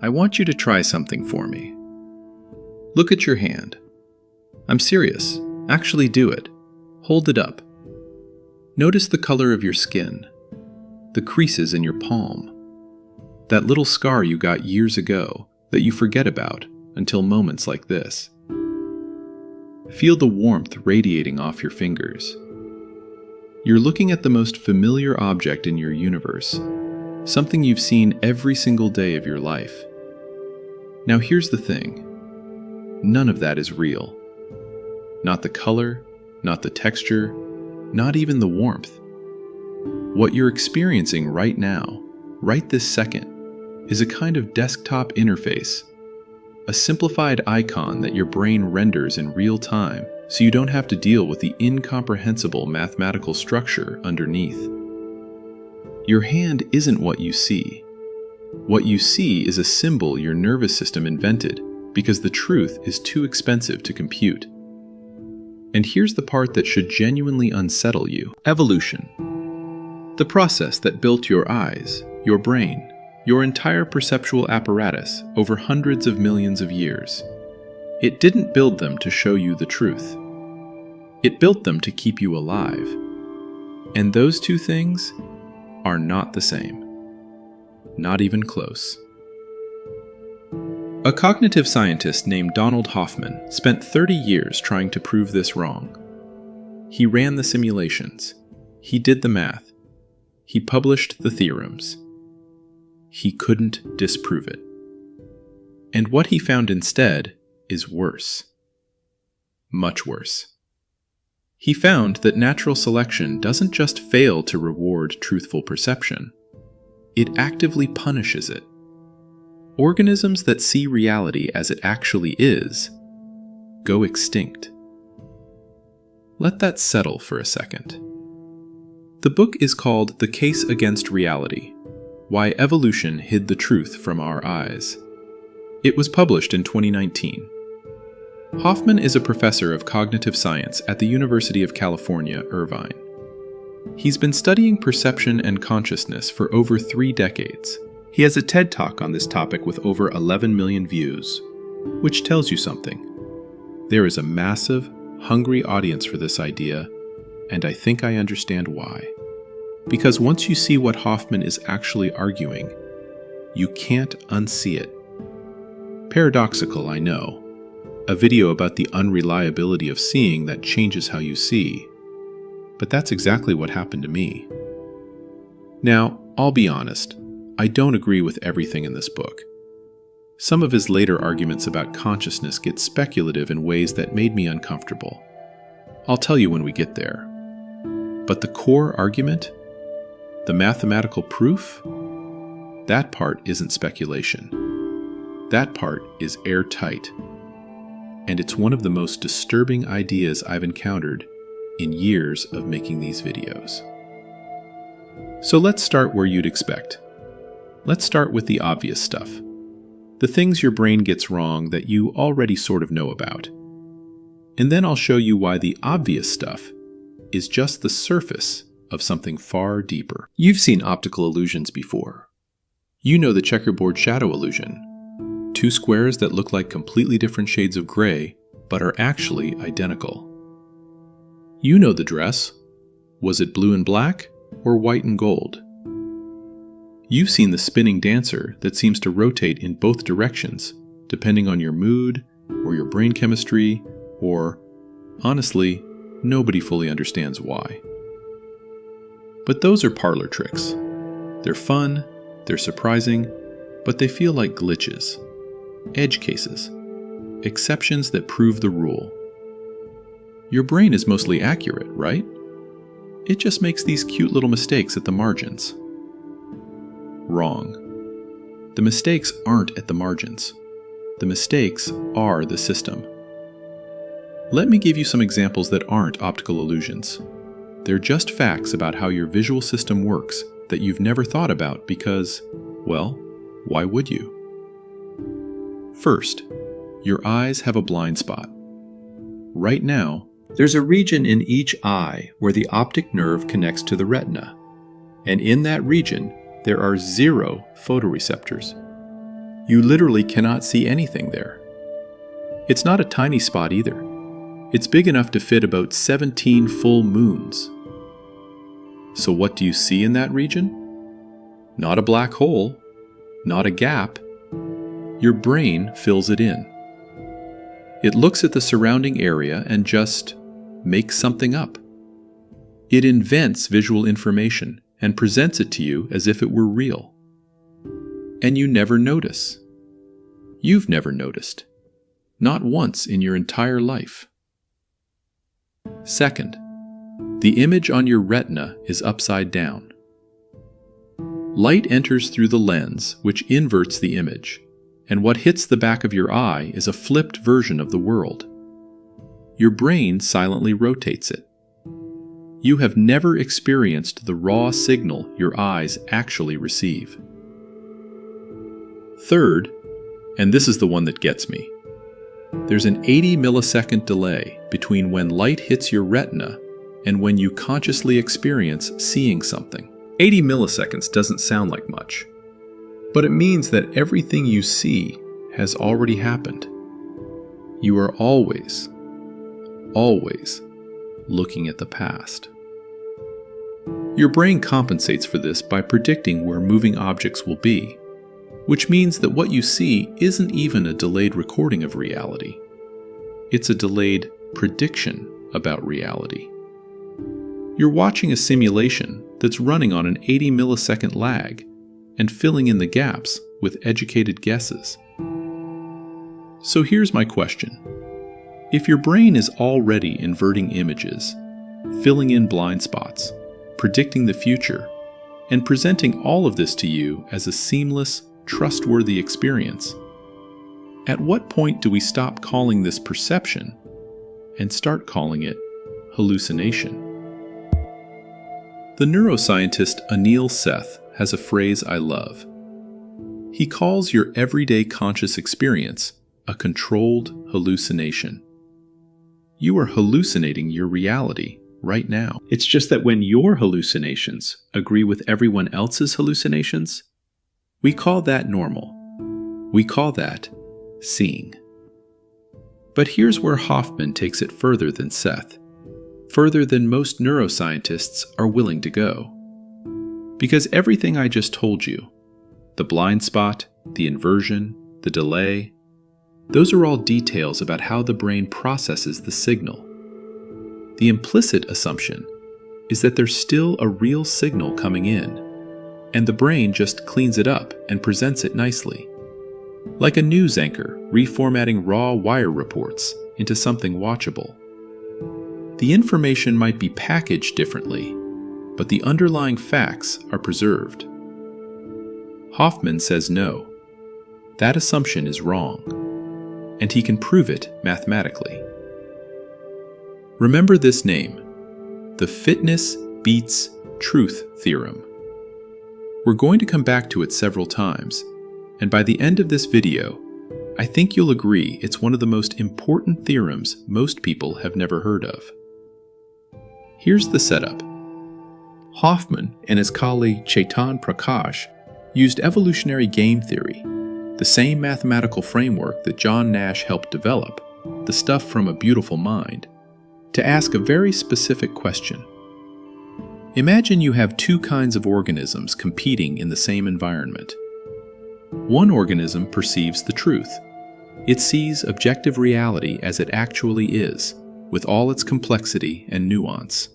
I want you to try something for me. Look at your hand. I'm serious. Actually do it. Hold it up. Notice the color of your skin, the creases in your palm, that little scar you got years ago that you forget about until moments like this. Feel the warmth radiating off your fingers. You're looking at the most familiar object in your universe, something you've seen every single day of your life. Now here's the thing. None of that is real. Not the color, not the texture, not even the warmth. What you're experiencing right now, right this second, is a kind of desktop interface, a simplified icon that your brain renders in real time so you don't have to deal with the incomprehensible mathematical structure underneath. Your hand isn't what you see. What you see is a symbol your nervous system invented because the truth is too expensive to compute. And here's the part that should genuinely unsettle you. Evolution. The process that built your eyes, your brain, your entire perceptual apparatus over hundreds of millions of years. It didn't build them to show you the truth. It built them to keep you alive. And those two things are not the same. Not even close. A cognitive scientist named Donald Hoffman spent 30 years trying to prove this wrong. He ran the simulations. He did the math. He published the theorems. He couldn't disprove it. And what he found instead is worse. Much worse. He found that natural selection doesn't just fail to reward truthful perception. It actively punishes it. Organisms that see reality as it actually is go extinct. Let that settle for a second. The book is called The Case Against Reality: Why Evolution Hid the Truth from Our Eyes. It was published in 2019. Hoffman is a professor of cognitive science at the University of California, Irvine. He's been studying perception and consciousness for over 3 decades. He has a TED Talk on this topic with over 11 million views, which tells you something. There is a massive, hungry audience for this idea, and I think I understand why. Because once you see what Hoffman is actually arguing, you can't unsee it. Paradoxical, I know. A video about the unreliability of seeing that changes how you see. But that's exactly what happened to me. Now, I'll be honest, I don't agree with everything in this book. Some of his later arguments about consciousness get speculative in ways that made me uncomfortable. I'll tell you when we get there. But the core argument, the mathematical proof, that part isn't speculation. That part is airtight. And it's one of the most disturbing ideas I've encountered in years of making these videos. So let's start where you'd expect. Let's start with the obvious stuff. The things your brain gets wrong that you already sort of know about. And then I'll show you why the obvious stuff is just the surface of something far deeper. You've seen optical illusions before. You know the checkerboard shadow illusion. 2 squares that look like completely different shades of gray, but are actually identical. You know the dress. Was it blue and black, or white and gold? You've seen the spinning dancer that seems to rotate in both directions, depending on your mood, or your brain chemistry, or, honestly, nobody fully understands why. But those are parlor tricks. They're fun, they're surprising, but they feel like glitches. Edge cases. Exceptions that prove the rule. Your brain is mostly accurate, right? It just makes these cute little mistakes at the margins. Wrong. The mistakes aren't at the margins. The mistakes are the system. Let me give you some examples that aren't optical illusions. They're just facts about how your visual system works that you've never thought about because, well, why would you? First, your eyes have a blind spot. Right now, there's a region in each eye where the optic nerve connects to the retina. And in that region, there are 0 photoreceptors. You literally cannot see anything there. It's not a tiny spot either. It's big enough to fit about 17 full moons. So what do you see in that region? Not a black hole, not a gap. Your brain fills it in. It looks at the surrounding area and just makes something up. It invents visual information and presents it to you as if it were real. And you never notice. You've never noticed. Not once in your entire life. Second, the image on your retina is upside down. Light enters through the lens, which inverts the image, and what hits the back of your eye is a flipped version of the world. Your brain silently rotates it. You have never experienced the raw signal your eyes actually receive. Third, and this is the one that gets me, there's an 80 millisecond delay between when light hits your retina and when you consciously experience seeing something. 80 milliseconds doesn't sound like much, but it means that everything you see has already happened. You are always looking at the past. Your brain compensates for this by predicting where moving objects will be, which means that what you see isn't even a delayed recording of reality. It's a delayed prediction about reality. You're watching a simulation that's running on an 80 millisecond lag and filling in the gaps with educated guesses. So here's my question. If your brain is already inverting images, filling in blind spots, predicting the future, and presenting all of this to you as a seamless, trustworthy experience, at what point do we stop calling this perception and start calling it hallucination? The neuroscientist Anil Seth has a phrase I love. He calls your everyday conscious experience a controlled hallucination. You are hallucinating your reality right now. It's just that when your hallucinations agree with everyone else's hallucinations, we call that normal. We call that seeing. But here's where Hoffman takes it further than Seth, further than most neuroscientists are willing to go. Because everything I just told you, the blind spot, the inversion, the delay, those are all details about how the brain processes the signal. The implicit assumption is that there's still a real signal coming in, and the brain just cleans it up and presents it nicely. Like a news anchor reformatting raw wire reports into something watchable. The information might be packaged differently, but the underlying facts are preserved. Hoffman says no. That assumption is wrong, and he can prove it mathematically. Remember this name, the fitness beats truth theorem. We're going to come back to it several times, and by the end of this video, I think you'll agree it's one of the most important theorems most people have never heard of. Here's the setup. Hoffman and his colleague Chetan Prakash used evolutionary game theory, the same mathematical framework that John Nash helped develop, the stuff from A Beautiful Mind, to ask a very specific question. Imagine you have two kinds of organisms competing in the same environment. One organism perceives the truth. It sees objective reality as it actually is, with all its complexity and nuance.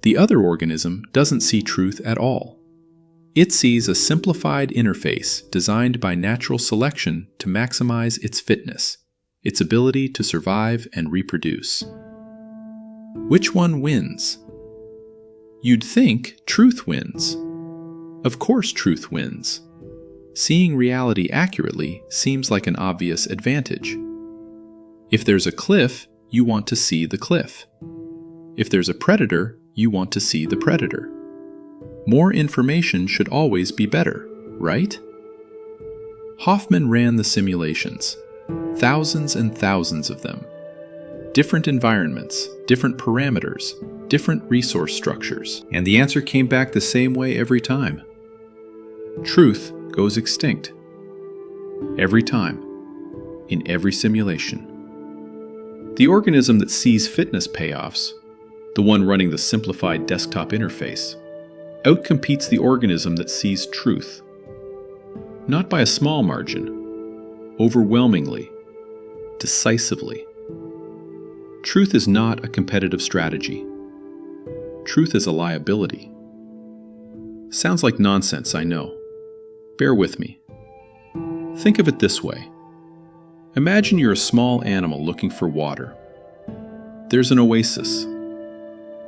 The other organism doesn't see truth at all. It sees a simplified interface designed by natural selection to maximize its fitness, its ability to survive and reproduce. Which one wins? You'd think truth wins. Of course truth wins. Seeing reality accurately seems like an obvious advantage. If there's a cliff, you want to see the cliff. If there's a predator, you want to see the predator. More information should always be better, right? Hoffman ran the simulations, thousands and thousands of them. Different environments, different parameters, different resource structures, and the answer came back the same way every time. Truth goes extinct. Every time. In every simulation. The organism that sees fitness payoffs, the one running the simplified desktop interface, outcompetes the organism that sees truth. Not by a small margin, overwhelmingly, decisively. Truth is not a competitive strategy. Truth is a liability. Sounds like nonsense, I know. Bear with me. Think of it this way. Imagine you're a small animal looking for water. There's an oasis.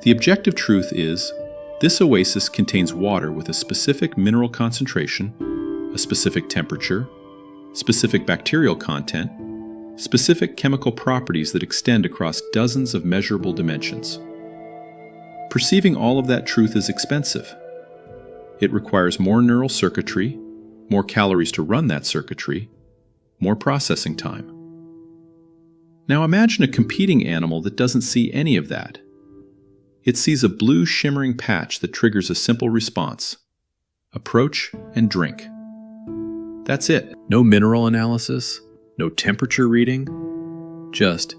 The objective truth is, this oasis contains water with a specific mineral concentration, a specific temperature, specific bacterial content, specific chemical properties that extend across dozens of measurable dimensions. Perceiving all of that truth is expensive. It requires more neural circuitry, more calories to run that circuitry, more processing time. Now imagine a competing animal that doesn't see any of that. It sees a blue shimmering patch that triggers a simple response. Approach and drink. That's it. No mineral analysis, no temperature reading, just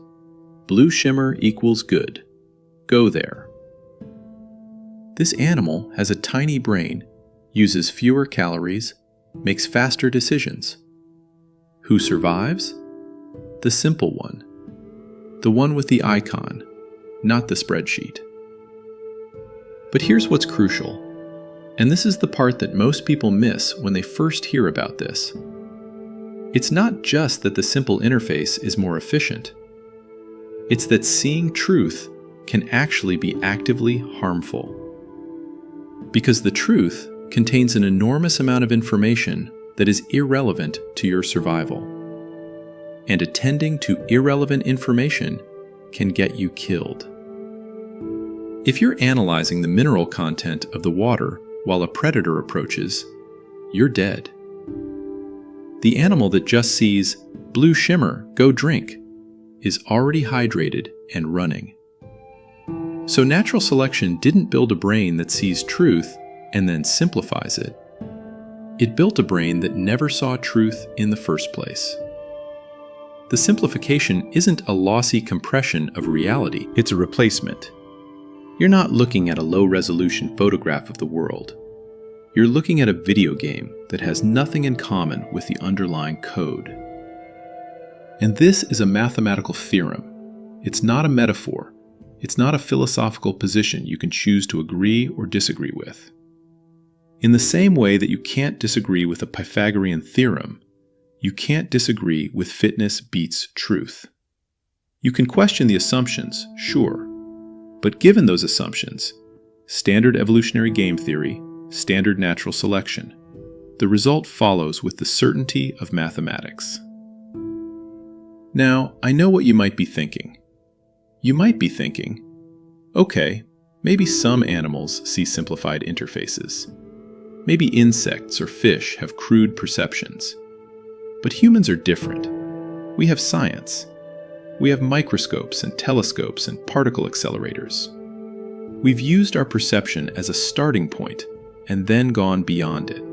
blue shimmer equals good. Go there. This animal has a tiny brain, uses fewer calories, makes faster decisions. Who survives? The simple one. The one with the icon, not the spreadsheet. But here's what's crucial, and this is the part that most people miss when they first hear about this. It's not just that the simple interface is more efficient. It's that seeing truth can actually be actively harmful. Because the truth contains an enormous amount of information that is irrelevant to your survival. And attending to irrelevant information can get you killed. If you're analyzing the mineral content of the water while a predator approaches, you're dead. The animal that just sees, blue shimmer, go drink, is already hydrated and running. So natural selection didn't build a brain that sees truth and then simplifies it. It built a brain that never saw truth in the first place. The simplification isn't a lossy compression of reality, it's a replacement. You're not looking at a low-resolution photograph of the world. You're looking at a video game that has nothing in common with the underlying code. And this is a mathematical theorem. It's not a metaphor. It's not a philosophical position you can choose to agree or disagree with. In the same way that you can't disagree with a Pythagorean theorem, you can't disagree with fitness beats truth. You can question the assumptions, sure, but given those assumptions, standard evolutionary game theory, standard natural selection, the result follows with the certainty of mathematics. Now, I know what you might be thinking. You might be thinking, okay, maybe some animals see simplified interfaces. Maybe insects or fish have crude perceptions. But humans are different. We have science. We have microscopes and telescopes and particle accelerators. We've used our perception as a starting point and then gone beyond it.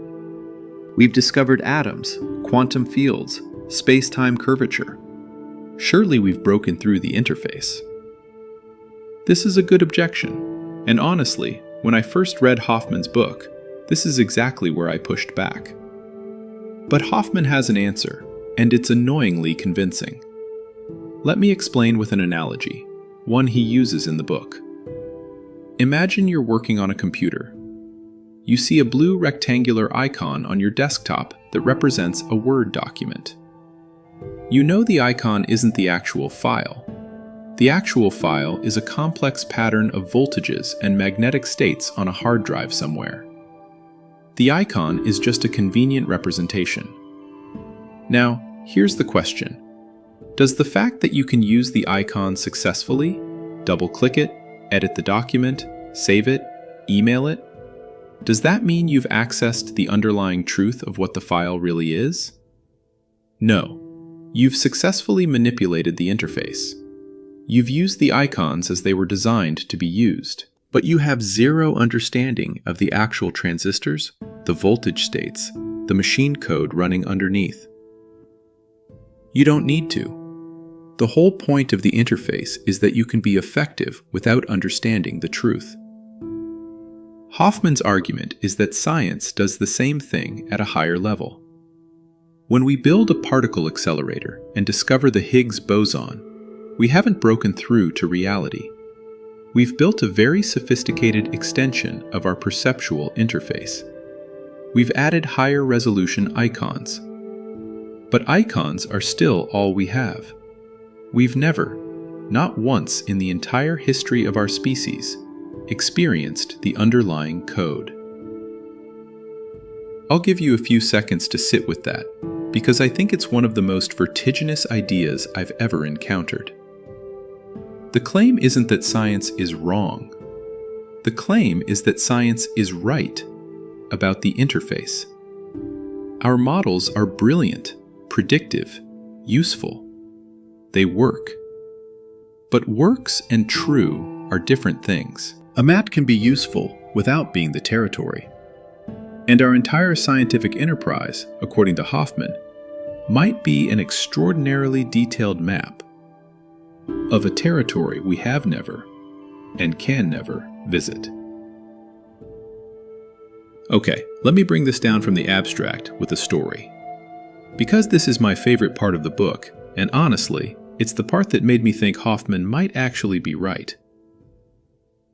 We've discovered atoms, quantum fields, space-time curvature. Surely we've broken through the interface. This is a good objection, and honestly, when I first read Hoffman's book, this is exactly where I pushed back. But Hoffman has an answer, and it's annoyingly convincing. Let me explain with an analogy, one he uses in the book. Imagine you're working on a computer. You see a blue rectangular icon on your desktop that represents a Word document. You know the icon isn't the actual file. The actual file is a complex pattern of voltages and magnetic states on a hard drive somewhere. The icon is just a convenient representation. Now, here's the question. Does the fact that you can use the icon successfully, double-click it, edit the document, save it, email it, does that mean you've accessed the underlying truth of what the file really is? No. You've successfully manipulated the interface. You've used the icons as they were designed to be used. But you have zero understanding of the actual transistors, the voltage states, the machine code running underneath. You don't need to. The whole point of the interface is that you can be effective without understanding the truth. Hoffman's argument is that science does the same thing at a higher level. When we build a particle accelerator and discover the Higgs boson, we haven't broken through to reality. We've built a very sophisticated extension of our perceptual interface. We've added higher resolution icons. But icons are still all we have. We've never, not once in the entire history of our species, experienced the underlying code. I'll give you a few seconds to sit with that, because I think it's one of the most vertiginous ideas I've ever encountered. The claim isn't that science is wrong. The claim is that science is right about the interface. Our models are brilliant, predictive, useful. They work. But works and true are different things. A map can be useful without being the territory. And our entire scientific enterprise, according to Hoffman, might be an extraordinarily detailed map of a territory we have never and can never visit. Okay, let me bring this down from the abstract with a story. Because this is my favorite part of the book, and honestly, it's the part that made me think Hoffman might actually be right.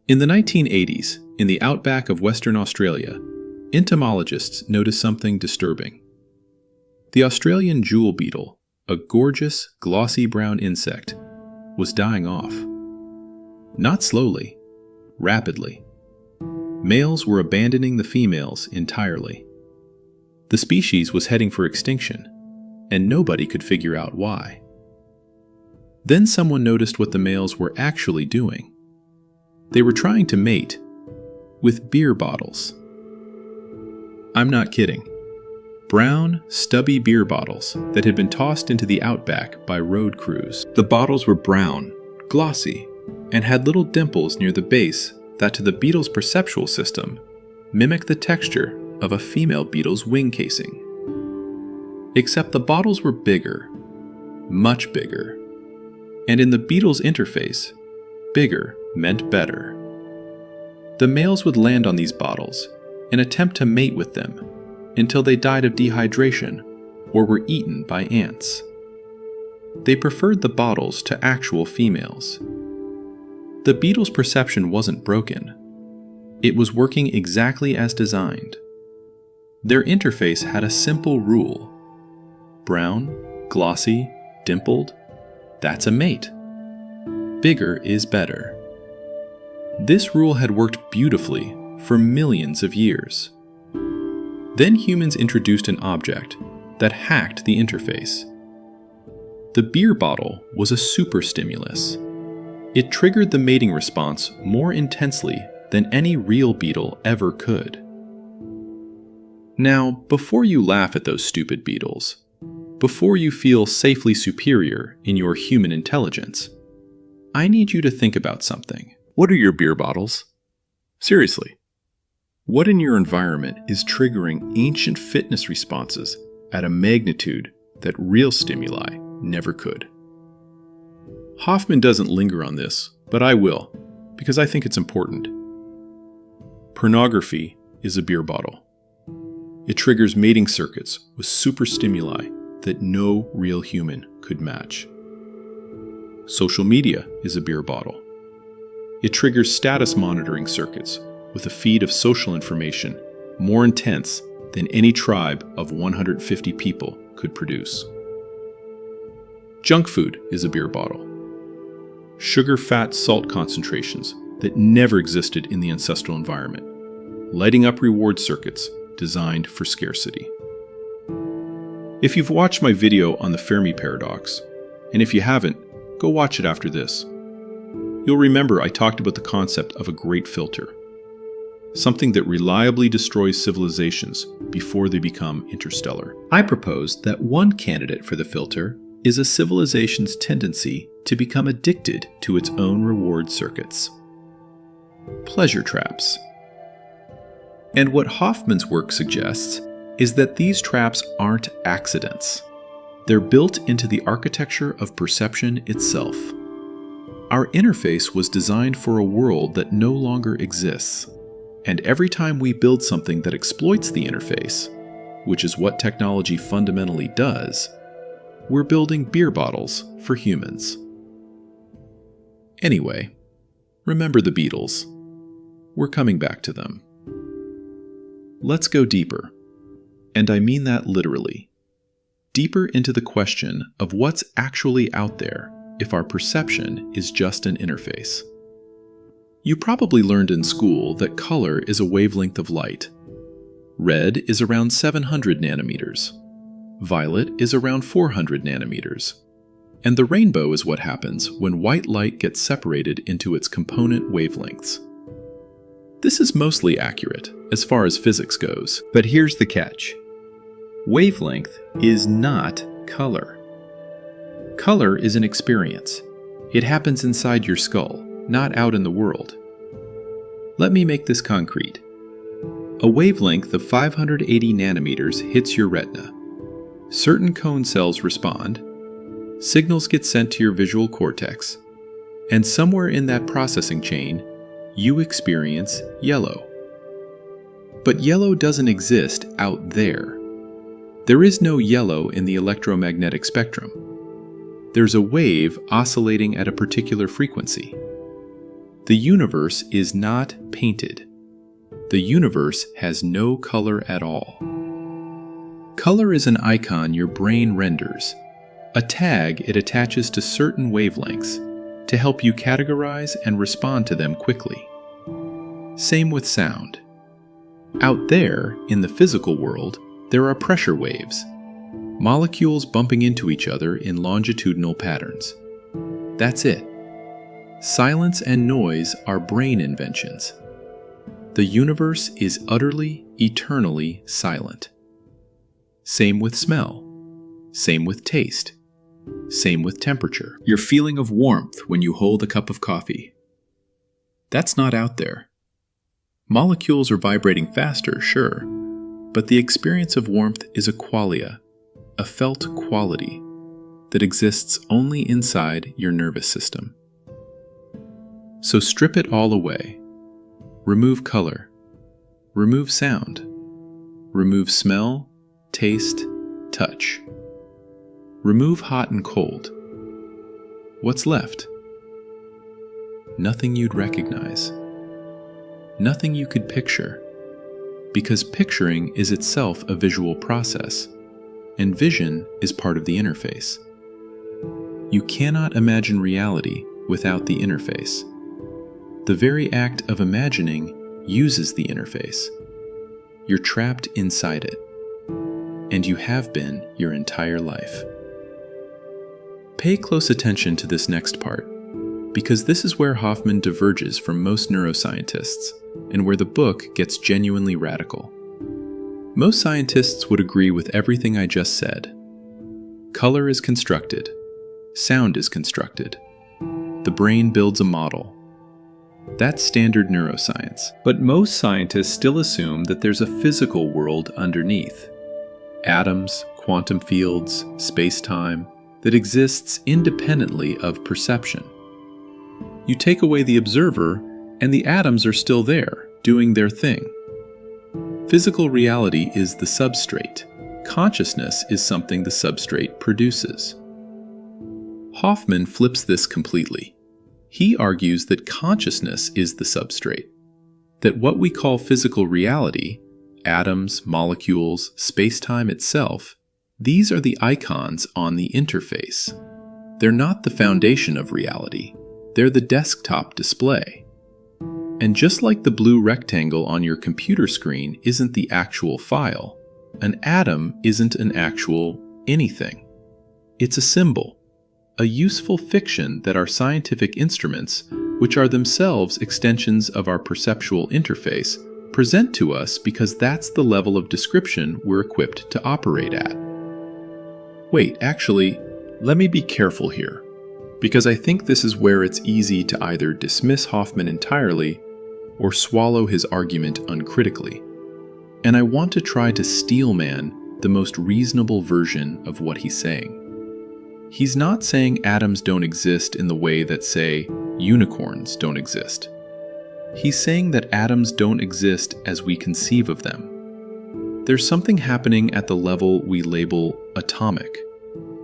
In the 1980s, in the outback of Western Australia, entomologists noticed something disturbing. The Australian jewel beetle, a gorgeous, glossy brown insect, was dying off. Not slowly, rapidly. Males were abandoning the females entirely. The species was heading for extinction, and nobody could figure out why. Then someone noticed what the males were actually doing. They were trying to mate with beer bottles. I'm not kidding. Brown, stubby beer bottles that had been tossed into the outback by road crews. The bottles were brown, glossy, and had little dimples near the base that to the beetle's perceptual system mimicked the texture of a female beetle's wing casing. Except the bottles were bigger, much bigger. And in the beetle's interface, bigger meant better. The males would land on these bottles and attempt to mate with them until they died of dehydration or were eaten by ants. They preferred the bottles to actual females. The beetle's perception wasn't broken. It was working exactly as designed. Their interface had a simple rule. Brown, glossy, dimpled, that's a mate. Bigger is better. This rule had worked beautifully for millions of years. Then humans introduced an object that hacked the interface. The beer bottle was a super stimulus. It triggered the mating response more intensely than any real beetle ever could. Now, before you laugh at those stupid beetles, before you feel safely superior in your human intelligence, I need you to think about something. What are your beer bottles? Seriously. What in your environment is triggering ancient fitness responses at a magnitude that real stimuli never could? Hoffman doesn't linger on this, but I will, because I think it's important. Pornography is a beer bottle. It triggers mating circuits with super stimuli that no real human could match. Social media is a beer bottle. It triggers status monitoring circuits with a feed of social information more intense than any tribe of 150 people could produce. Junk food is a beer bottle. Sugar, fat, salt concentrations that never existed in the ancestral environment, lighting up reward circuits designed for scarcity. If you've watched my video on the Fermi paradox, and if you haven't, go watch it after this. You'll remember I talked about the concept of a great filter, something that reliably destroys civilizations before they become interstellar. I proposed that one candidate for the filter is a civilization's tendency to become addicted to its own reward circuits. Pleasure traps. And what Hoffman's work suggests is that these traps aren't accidents. They're built into the architecture of perception itself. Our interface was designed for a world that no longer exists, and every time we build something that exploits the interface, which is what technology fundamentally does, we're building beer bottles for humans. Anyway, remember the Beatles. We're coming back to them. Let's go deeper, and I mean that literally. Deeper into the question of what's actually out there if our perception is just an interface. You probably learned in school that color is a wavelength of light. Red is around 700 nanometers. Violet is around 400 nanometers. And the rainbow is what happens when white light gets separated into its component wavelengths. This is mostly accurate as far as physics goes. But here's the catch. Wavelength is not color. Color is an experience. It happens inside your skull, not out in the world. Let me make this concrete. A wavelength of 580 nanometers hits your retina. Certain cone cells respond, signals get sent to your visual cortex, and somewhere in that processing chain, you experience yellow. But yellow doesn't exist out there. There is no yellow in the electromagnetic spectrum. There's a wave oscillating at a particular frequency. The universe is not painted. The universe has no color at all. Color is an icon your brain renders, a tag it attaches to certain wavelengths to help you categorize and respond to them quickly. Same with sound. Out there, in the physical world, there are pressure waves, molecules bumping into each other in longitudinal patterns. That's it. Silence and noise are brain inventions. The universe is utterly, eternally silent. Same with smell. Same with taste. Same with temperature. Your feeling of warmth when you hold a cup of coffee. That's not out there. Molecules are vibrating faster, sure, but the experience of warmth is a qualia, a felt quality, that exists only inside your nervous system. So strip it all away. Remove color. Remove sound. Remove smell, taste, touch. Remove hot and cold. What's left? Nothing you'd recognize. Nothing you could picture, because picturing is itself a visual process, and vision is part of the interface. You cannot imagine reality without the interface. The very act of imagining uses the interface. You're trapped inside it, and you have been your entire life. Pay close attention to this next part, because this is where Hoffman diverges from most neuroscientists, and where the book gets genuinely radical. Most scientists would agree with everything I just said. Color is constructed. Sound is constructed. The brain builds a model. That's standard neuroscience. But most scientists still assume that there's a physical world underneath. Atoms, quantum fields, space-time, that exists independently of perception. You take away the observer, and the atoms are still there, doing their thing. Physical reality is the substrate. Consciousness is something the substrate produces. Hoffman flips this completely. He argues that consciousness is the substrate, that what we call physical reality, atoms, molecules, space-time itself, these are the icons on the interface. They're not the foundation of reality. They're the desktop display. And just like the blue rectangle on your computer screen isn't the actual file, an atom isn't an actual anything. It's a symbol, a useful fiction that our scientific instruments, which are themselves extensions of our perceptual interface, present to us because that's the level of description we're equipped to operate at. Wait, actually, let me be careful here, because I think this is where it's easy to either dismiss Hoffman entirely or swallow his argument uncritically. And I want to try to steelman the most reasonable version of what he's saying. He's not saying atoms don't exist in the way that, say, unicorns don't exist. He's saying that atoms don't exist as we conceive of them. There's something happening at the level we label atomic.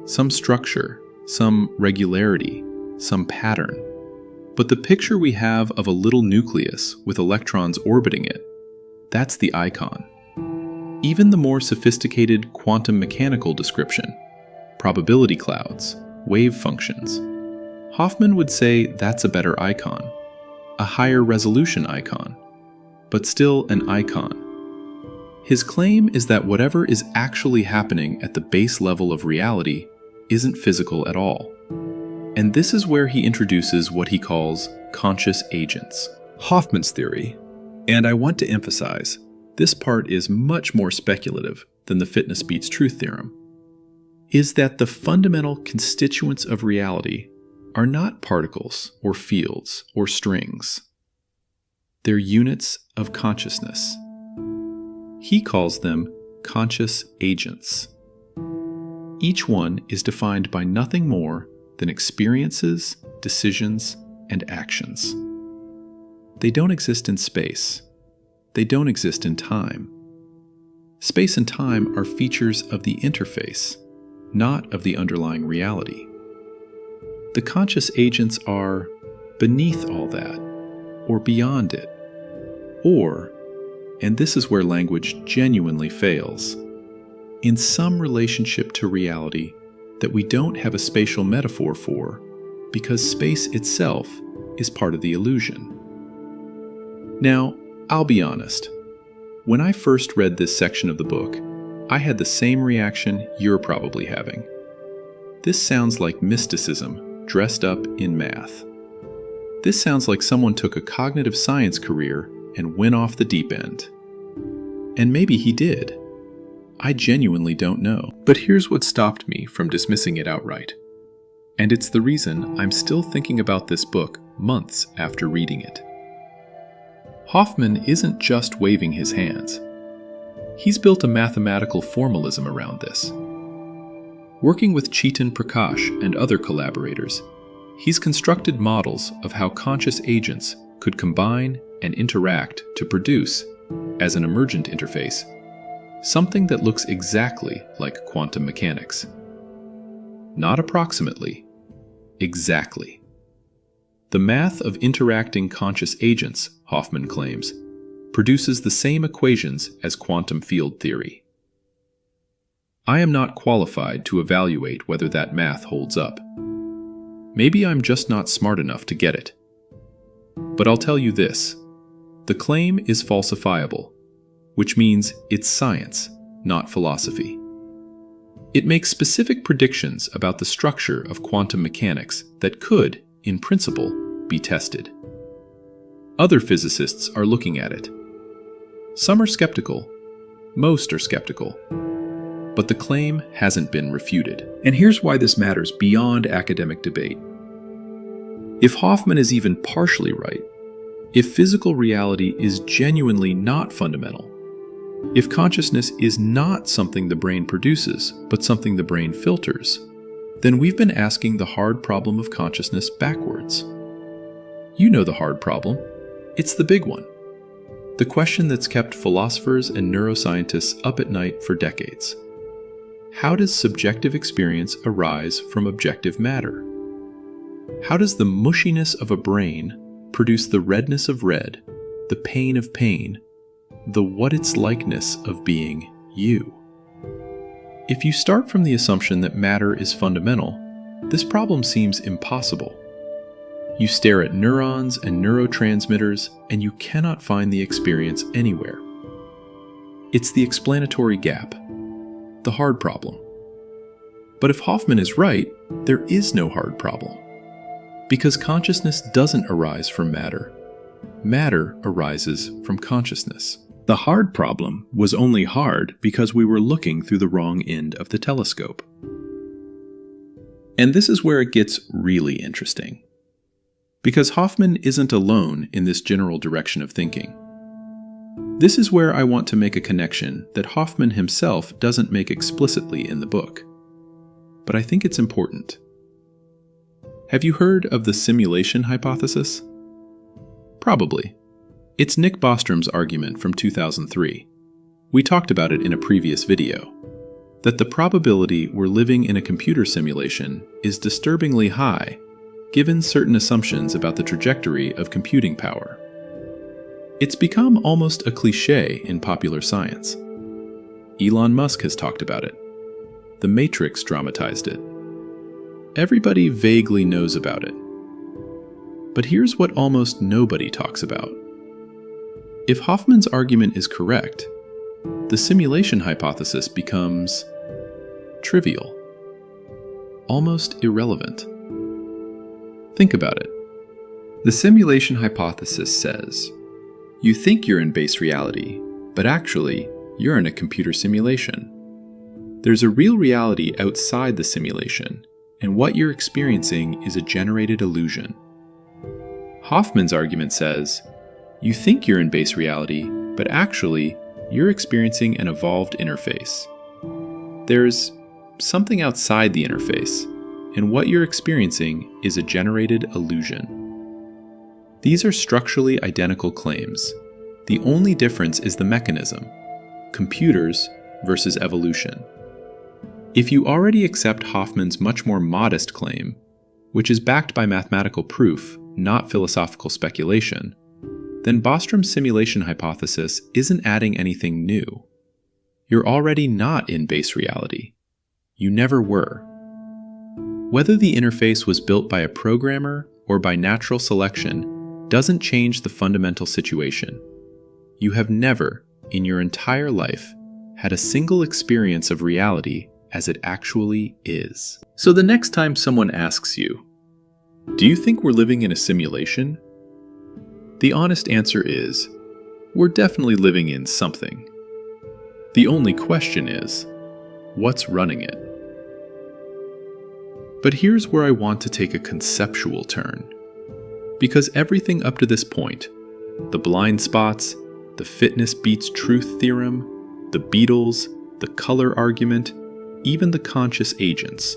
Some structure, some regularity, some pattern. But the picture we have of a little nucleus with electrons orbiting it, that's the icon. Even the more sophisticated quantum mechanical description, probability clouds, wave functions, Hoffman would say that's a better icon, a higher resolution icon, but still an icon. His claim is that whatever is actually happening at the base level of reality isn't physical at all. And this is where he introduces what he calls conscious agents. Hoffman's theory, and I want to emphasize, this part is much more speculative than the fitness beats truth theorem, is that the fundamental constituents of reality are not particles or fields or strings. They're units of consciousness. He calls them conscious agents. Each one is defined by nothing more than experiences, decisions, and actions. They don't exist in space. They don't exist in time. Space and time are features of the interface, not of the underlying reality. The conscious agents are beneath all that, or beyond it, or, and this is where language genuinely fails, in some relationship to reality that we don't have a spatial metaphor for, because space itself is part of the illusion. Now, I'll be honest. When I first read this section of the book, I had the same reaction you're probably having. This sounds like mysticism dressed up in math. This sounds like someone took a cognitive science career and went off the deep end. And maybe he did. I genuinely don't know. But here's what stopped me from dismissing it outright. And it's the reason I'm still thinking about this book months after reading it. Hoffman isn't just waving his hands. He's built a mathematical formalism around this. Working with Chetan Prakash and other collaborators, he's constructed models of how conscious agents could combine and interact to produce, as an emergent interface, something that looks exactly like quantum mechanics. Not approximately, exactly. The math of interacting conscious agents, Hoffman claims, produces the same equations as quantum field theory. I am not qualified to evaluate whether that math holds up. Maybe I'm just not smart enough to get it. But I'll tell you this, the claim is falsifiable, which means it's science, not philosophy. It makes specific predictions about the structure of quantum mechanics that could, in principle, be tested. Other physicists are looking at it. Some are skeptical, most are skeptical, but the claim hasn't been refuted. And here's why this matters beyond academic debate. If Hoffman is even partially right, if physical reality is genuinely not fundamental, if consciousness is not something the brain produces, but something the brain filters, then we've been asking the hard problem of consciousness backwards. You know the hard problem. It's the big one. The question that's kept philosophers and neuroscientists up at night for decades. How does subjective experience arise from objective matter? How does the mushiness of a brain produce the redness of red, the pain of pain, the what it's likeness of being you? If you start from the assumption that matter is fundamental, this problem seems impossible. You stare at neurons and neurotransmitters, and you cannot find the experience anywhere. It's the explanatory gap, the hard problem. But if Hoffman is right, there is no hard problem. Because consciousness doesn't arise from matter. Matter arises from consciousness. The hard problem was only hard because we were looking through the wrong end of the telescope. And this is where it gets really interesting. Because Hoffman isn't alone in this general direction of thinking. This is where I want to make a connection that Hoffman himself doesn't make explicitly in the book, but I think it's important. Have you heard of the simulation hypothesis? Probably. It's Nick Bostrom's argument from 2003. We talked about it in a previous video, that the probability we're living in a computer simulation is disturbingly high given certain assumptions about the trajectory of computing power. It's become almost a cliché in popular science. Elon Musk has talked about it. The Matrix dramatized it. Everybody vaguely knows about it. But here's what almost nobody talks about. If Hoffman's argument is correct, the simulation hypothesis becomes trivial, almost irrelevant. Think about it. The simulation hypothesis says, you think you're in base reality, but actually, you're in a computer simulation. There's a real reality outside the simulation, and what you're experiencing is a generated illusion. Hoffman's argument says, you think you're in base reality, but actually, you're experiencing an evolved interface. There's something outside the interface, and what you're experiencing is a generated illusion. These are structurally identical claims. The only difference is the mechanism, computers versus evolution. If you already accept Hoffman's much more modest claim, which is backed by mathematical proof, not philosophical speculation, then Bostrom's simulation hypothesis isn't adding anything new. You're already not in base reality. You never were. Whether the interface was built by a programmer or by natural selection doesn't change the fundamental situation. You have never, in your entire life, had a single experience of reality as it actually is. So the next time someone asks you, do you think we're living in a simulation? The honest answer is, we're definitely living in something. The only question is, what's running it? But here's where I want to take a conceptual turn. Because everything up to this point, the blind spots, the fitness beats truth theorem, the Beatles, the color argument, even the conscious agents,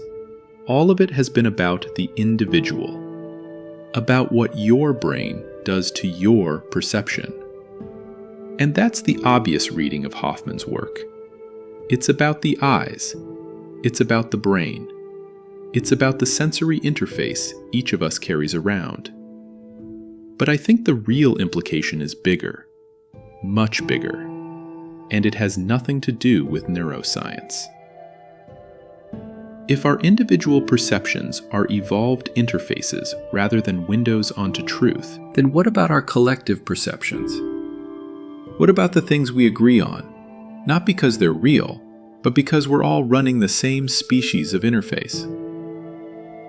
all of it has been about the individual, about what your brain does to your perception. And that's the obvious reading of Hoffman's work. It's about the eyes. It's about the brain. It's about the sensory interface each of us carries around. But I think the real implication is bigger, much bigger, and it has nothing to do with neuroscience. If our individual perceptions are evolved interfaces rather than windows onto truth, then what about our collective perceptions? What about the things we agree on, not because they're real, but because we're all running the same species of interface?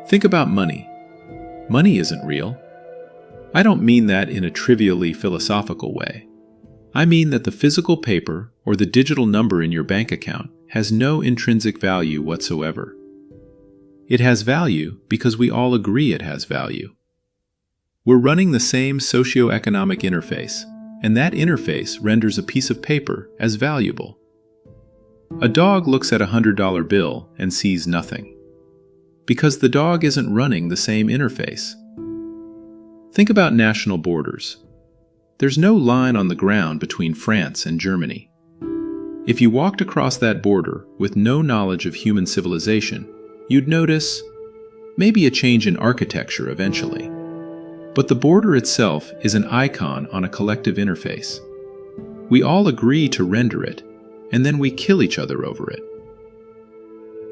Think about money. Money isn't real. I don't mean that in a trivially philosophical way. I mean that the physical paper or the digital number in your bank account has no intrinsic value whatsoever. It has value because we all agree it has value. We're running the same socioeconomic interface, and that interface renders a piece of paper as valuable. A dog looks at a $100 bill and sees nothing, because the dog isn't running the same interface. Think about national borders. There's no line on the ground between France and Germany. If you walked across that border with no knowledge of human civilization, you'd notice maybe a change in architecture eventually. But the border itself is an icon on a collective interface. We all agree to render it, and then we kill each other over it.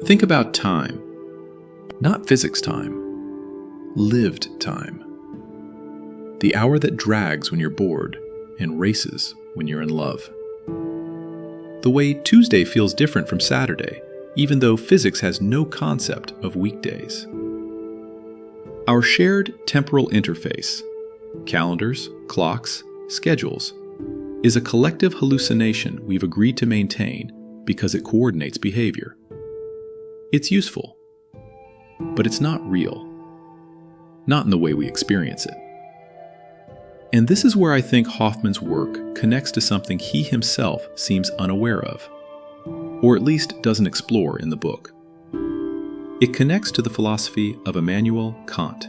Think about time. Not physics time. Lived time. The hour that drags when you're bored and races when you're in love. The way Tuesday feels different from Saturday, even though physics has no concept of weekdays. Our shared temporal interface, calendars, clocks, schedules, is a collective hallucination we've agreed to maintain because it coordinates behavior. It's useful, but it's not real. Not in the way we experience it. And this is where I think Hoffman's work connects to something he himself seems unaware of, or at least doesn't explore in the book. It connects to the philosophy of Immanuel Kant.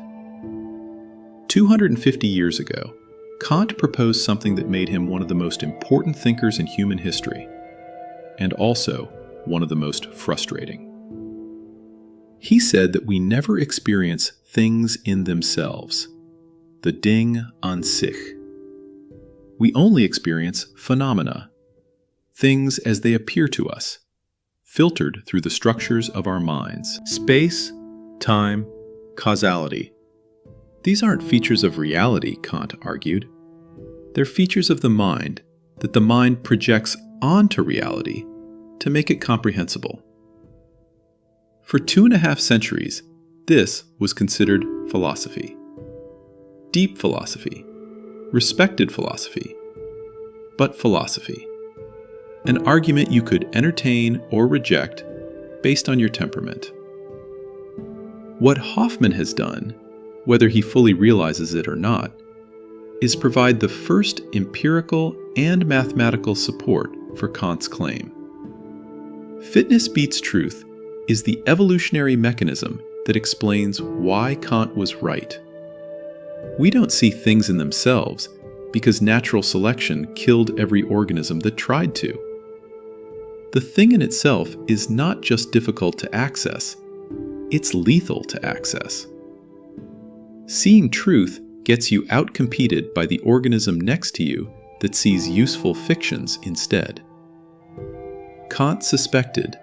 250 years ago, Kant proposed something that made him one of the most important thinkers in human history, and also one of the most frustrating. He said that we never experience things in themselves, the Ding an sich. We only experience phenomena, things as they appear to us, filtered through the structures of our minds. Space, time, causality. These aren't features of reality, Kant argued. They're features of the mind that the mind projects onto reality to make it comprehensible. For 2.5 centuries, this was considered philosophy. Deep philosophy, respected philosophy, but philosophy. An argument you could entertain or reject based on your temperament. What Hoffman has done, whether he fully realizes it or not, is provide the first empirical and mathematical support for Kant's claim. Fitness beats truth is the evolutionary mechanism that explains why Kant was right. We don't see things in themselves because natural selection killed every organism that tried to. The thing in itself is not just difficult to access, it's lethal to access. Seeing truth gets you outcompeted by the organism next to you that sees useful fictions instead. Kant suspected,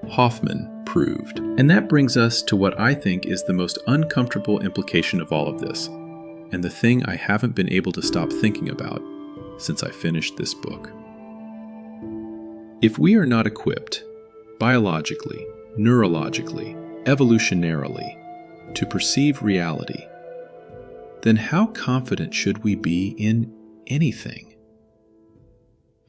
Hoffman proved. And that brings us to what I think is the most uncomfortable implication of all of this, and the thing I haven't been able to stop thinking about since I finished this book. If we are not equipped, biologically, neurologically, evolutionarily, to perceive reality, then how confident should we be in anything?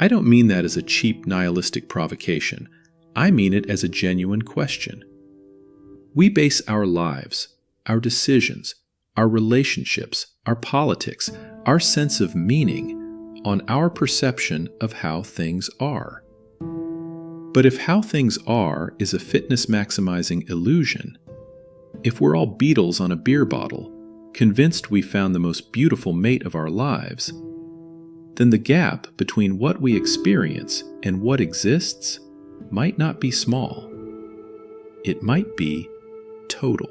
I don't mean that as a cheap nihilistic provocation. I mean it as a genuine question. We base our lives, our decisions, our relationships, our politics, our sense of meaning on our perception of how things are. But if how things are is a fitness-maximizing illusion, if we're all beetles on a beer bottle, convinced we found the most beautiful mate of our lives, then the gap between what we experience and what exists might not be small. It might be total.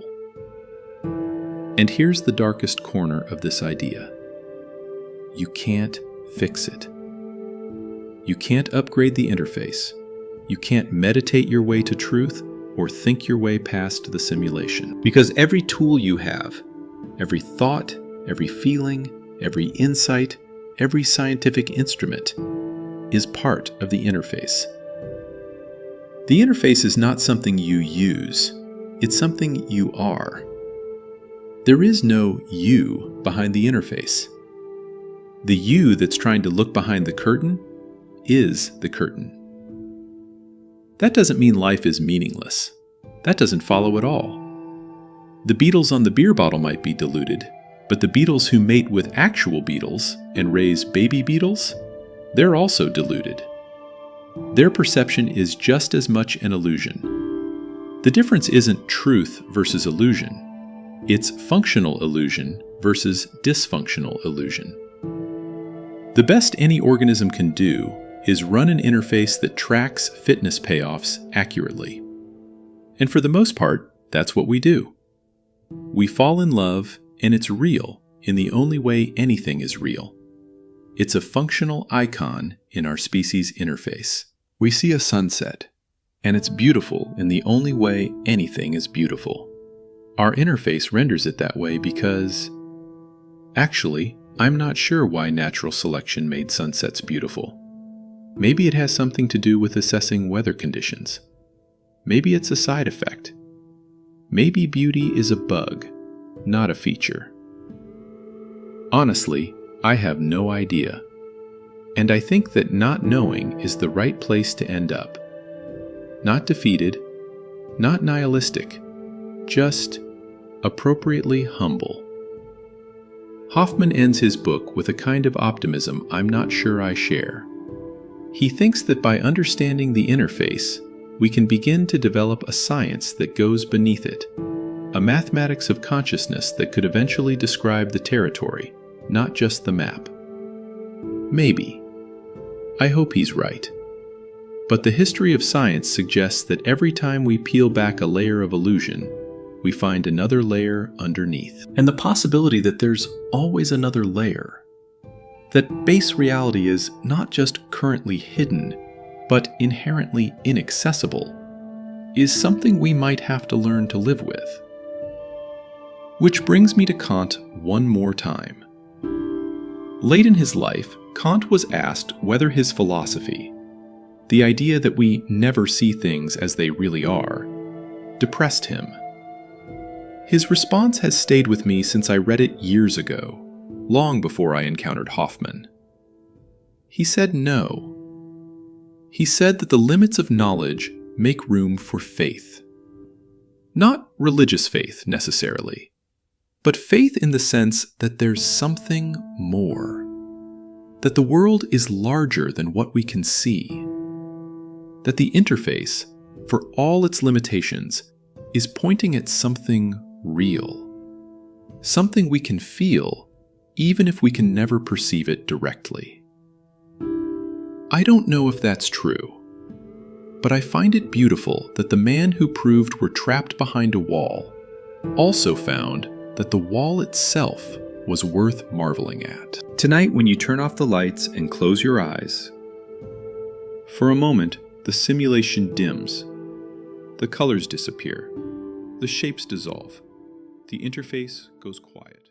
And here's the darkest corner of this idea. You can't fix it. You can't upgrade the interface. You can't meditate your way to truth or think your way past the simulation. Because every tool you have, every thought, every feeling, every insight, every scientific instrument is part of the interface. The interface is not something you use, it's something you are. There is no you behind the interface. The you that's trying to look behind the curtain is the curtain. That doesn't mean life is meaningless. That doesn't follow at all. The beetles on the beer bottle might be deluded, but the beetles who mate with actual beetles and raise baby beetles, they're also deluded. Their perception is just as much an illusion. The difference isn't truth versus illusion. It's functional illusion versus dysfunctional illusion. The best any organism can do is run an interface that tracks fitness payoffs accurately. And for the most part, that's what we do. We fall in love, and it's real in the only way anything is real. It's a functional icon in our species' interface. We see a sunset, and it's beautiful in the only way anything is beautiful. Our interface renders it that way because... Actually, I'm not sure why natural selection made sunsets beautiful. Maybe it has something to do with assessing weather conditions. Maybe it's a side effect. Maybe beauty is a bug, not a feature. Honestly, I have no idea. And I think that not knowing is the right place to end up. Not defeated, not nihilistic, just appropriately humble. Hoffman ends his book with a kind of optimism I'm not sure I share. He thinks that by understanding the interface, we can begin to develop a science that goes beneath it, a mathematics of consciousness that could eventually describe the territory, not just the map. Maybe. I hope he's right. But the history of science suggests that every time we peel back a layer of illusion, we find another layer underneath. And the possibility that there's always another layer, that base reality is not just currently hidden, but inherently inaccessible, is something we might have to learn to live with. Which brings me to Kant one more time. Late in his life, Kant was asked whether his philosophy, the idea that we never see things as they really are, depressed him. His response has stayed with me since I read it years ago, long before I encountered Hoffman. He said no. He said that the limits of knowledge make room for faith. Not religious faith, necessarily, but faith in the sense that there's something more. That the world is larger than what we can see. That the interface, for all its limitations, is pointing at something real. Something we can feel, even if we can never perceive it directly. I don't know if that's true, but I find it beautiful that the man who proved we're trapped behind a wall also found that the wall itself was worth marveling at. Tonight, when you turn off the lights and close your eyes, for a moment, the simulation dims. The colors disappear. The shapes dissolve. The interface goes quiet.